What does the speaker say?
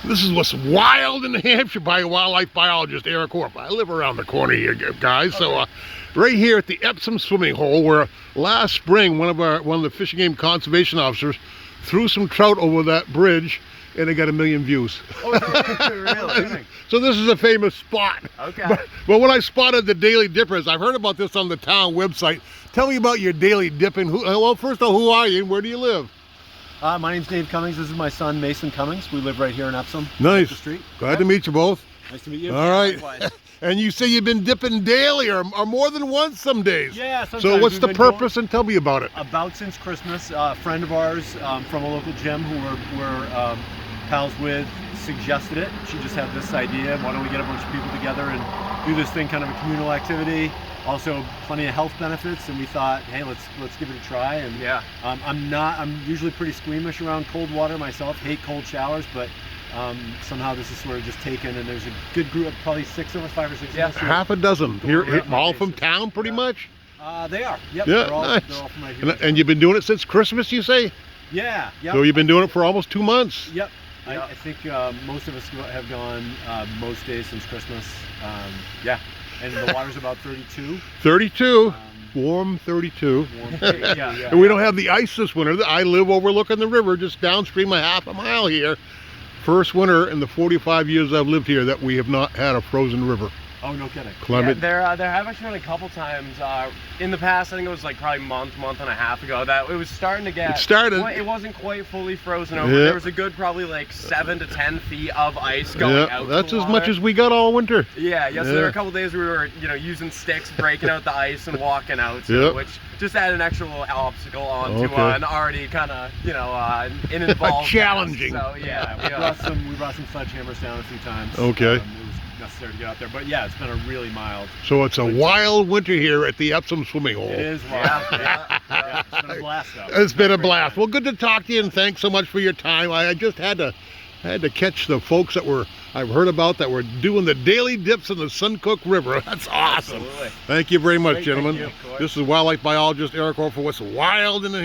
This is what's wild in New Hampshire by wildlife biologist Eric Orp. I live around the corner here, guys. So right here at the Epsom swimming hole, where last spring one of the Fish and Game conservation officers threw some trout over that bridge, and it got 1 million views. Oh, really? So this is a famous spot. Okay. But when I spotted the daily dippers, I've heard about this on the town website. Tell me about your daily dipping. Well, first of all, who are you and where do you live? My name's Dave Cummings. This is my son, Mason Cummings. We live right here in Epsom. Nice. The street. Glad to meet you both. Nice to meet you. All right. And you say you've been dipping daily or more than once some days. Yeah, sometimes. So what's the purpose, and tell me about it. About since Christmas, a friend of ours from a local gym who we're pals with suggested it. She just had this idea, why don't we get a bunch of people together and do this thing, kind of a communal activity. Also plenty of health benefits, and we thought, hey, let's give it a try. And yeah, I'm usually pretty squeamish around cold water myself, hate cold showers, but somehow this is sort of just taken, and there's a good group of probably 5 or 6 of us. Half a dozen here, all from town pretty much. They are. Yep. Yeah, they're all from right here. And you've been doing it since Christmas, you say? Yeah. Yep. So you've been doing it for almost 2 months. Yep. I think most of us have gone most days since Christmas. Yeah. And the water's about 32. 32. Warm 32. Yeah. And we don't have the ice this winter. I live overlooking the river just downstream a half a mile here. First winter in the 45 years I've lived here that we have not had a frozen river. Oh, no kidding. Climate. Yeah, there have actually been a couple times in the past. I think it was like probably month and a half ago that it was starting to get. It started. It wasn't quite fully frozen over. There was a good probably like 7 to 10 feet of ice going out. That's to the as much as we got all winter. Yeah. So there were a couple days we were using sticks, breaking out the ice and walking out, so, which just added an extra little obstacle onto an already kind of an involved challenging. So yeah, we brought some sledgehammers down a few times. Okay. It was necessary to get out there, but yeah, it's been a really mild. So it's a wild winter here at the Epsom swimming hole. It is wild. Yeah. It's been a blast though. It's been a blast. Well, good to talk to you, and thanks so much for your time. I just had to catch the folks that I've heard about that were doing the daily dips in the Suncook River. That's awesome. Absolutely. Thank you very much, Great, gentlemen. thank you. This is wildlife biologist Eric Orp for What's Wild in the